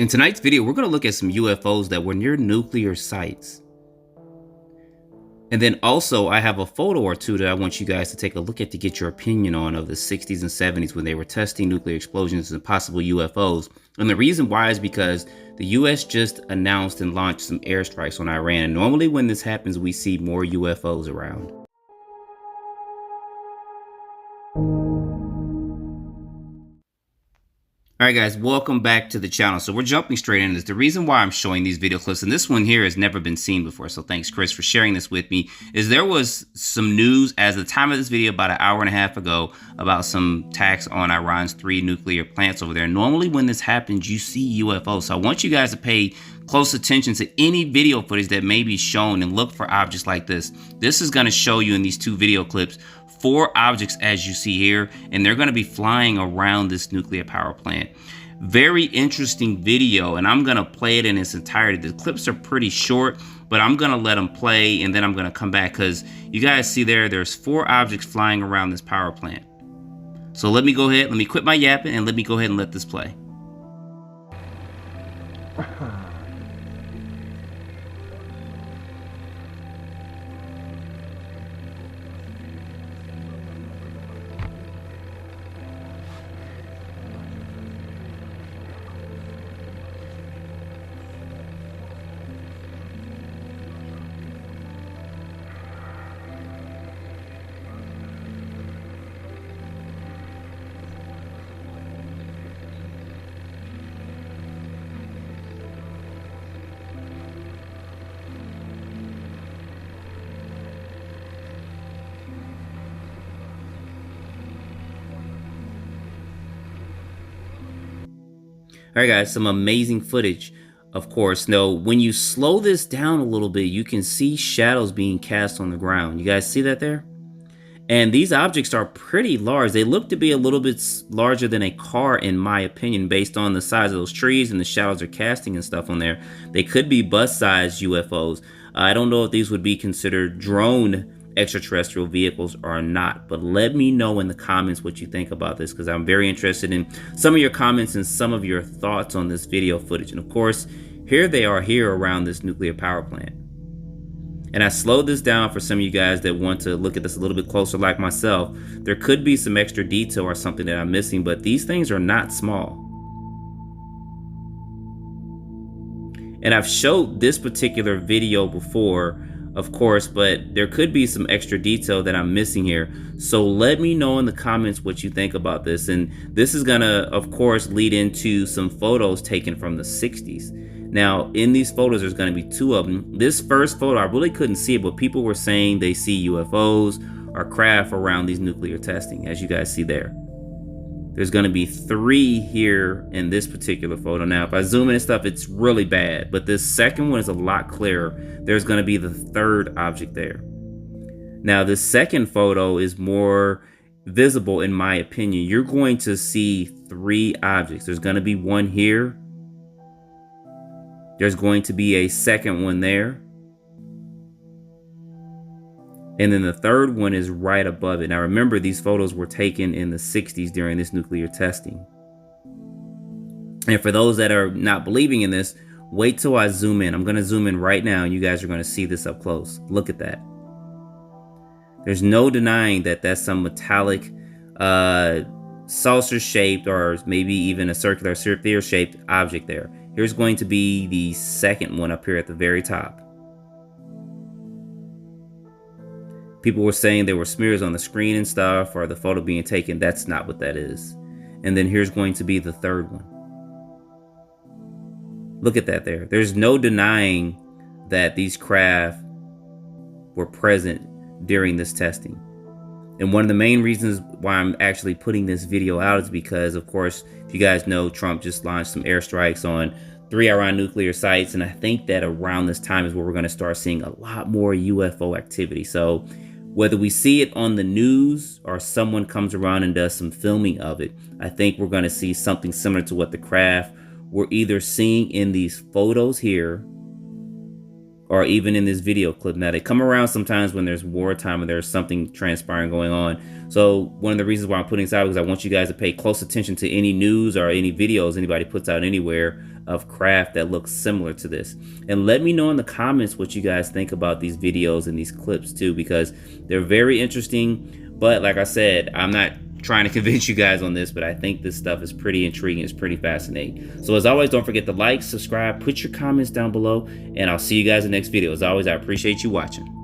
In tonight's video, we're going to look at some UFOs that were near nuclear sites. And then also, I have a photo or two that I want you guys to take a look at to get your opinion on of the 60s and 70s when they were testing nuclear explosions and possible UFOs. And the reason why is because the US just announced and launched some airstrikes on Iran. And normally when this happens, we see more UFOs around. All right, guys, welcome back to the channel. So we're jumping straight into this. The reason why I'm showing these video clips, and this one here has never been seen before, so thanks, Chris, for sharing this with me, is there was some news as the time of this video about an hour and a half ago about some attacks on Iran's 3 nuclear plants over there. Normally when this happens, you see UFOs. So I want you guys to pay close attention to any video footage that may be shown and look for objects like this. This is going to show you in these 2 video clips 4 objects as you see here, and they're going to be flying around this nuclear power plant. Very interesting video, and I'm going to play it in its entirety. The clips are pretty short, but I'm going to let them play, and then I'm going to come back because you guys see there's 4 objects flying around this power plant. So let me go ahead, let me quit my yapping, and let me go ahead and let this play. All right, guys, some amazing footage, of course. Now, when you slow this down a little bit, you can see shadows being cast on the ground. You guys see that there? And these objects are pretty large. They look to be a little bit larger than a car, in my opinion, based on the size of those trees and the shadows they're casting and stuff on there. They could be bus-sized UFOs. I don't know if these would be considered drone extraterrestrial vehicles or not, but let me know in the comments what you think about this, because I'm very interested in some of your comments and some of your thoughts on this video footage. And of course, here they are here around this nuclear power plant. And I slowed this down for some of you guys that want to look at this a little bit closer like myself. There could be some extra detail or something that I'm missing, but these things are not small. And I've showed this particular video before, of course, but there could be some extra detail that I'm missing here. So let me know in the comments what you think about this. And this is gonna, of course, lead into some photos taken from the 60s. Now, in these photos, there's gonna be 2 of them. This first photo, I really couldn't see it, but people were saying they see UFOs or craft around these nuclear testing, as you guys see there. There's going to be 3 here in this particular photo. Now, if I zoom in and stuff, it's really bad, but this second one is a lot clearer. There's going to be the 3rd object there. Now, the second photo is more visible, in my opinion. You're going to see 3 objects. There's going to be one here. There's going to be a second one there. And then the 3rd one is right above it. Now remember, these photos were taken in the 60s during this nuclear testing. And for those that are not believing in this, wait till I zoom in. I'm going to zoom in right now, and you guys are going to see this up close. Look at that. There's no denying that that's some metallic saucer-shaped or maybe even a circular sphere-shaped object there. Here's going to be the second one up here at the very top. People were saying there were smears on the screen and stuff, or the photo being taken. That's not what that is. And then here's going to be the 3rd one. Look at that there. There's no denying that these craft were present during this testing. And one of the main reasons why I'm actually putting this video out is because, of course, if you guys know, Trump just launched some airstrikes on 3 Iran nuclear sites. And I think that around this time is where we're going to start seeing a lot more UFO activity. So whether we see it on the news or someone comes around and does some filming of it, I think we're going to see something similar to what the craft we're either seeing in these photos here, or even in this video clip. Now, they come around sometimes when there's wartime or there's something transpiring going on. So one of the reasons why I'm putting this out is I want you guys to pay close attention to any news or any videos anybody puts out anywhere of craft that looks similar to this. And let me know in the comments what you guys think about these videos and these clips too, because they're very interesting. But like I said, I'm not trying to convince you guys on this, but I think this stuff is pretty intriguing. It's pretty fascinating. So as always, don't forget to like, subscribe, put your comments down below, and I'll see you guys in the next video. As always, I appreciate you watching.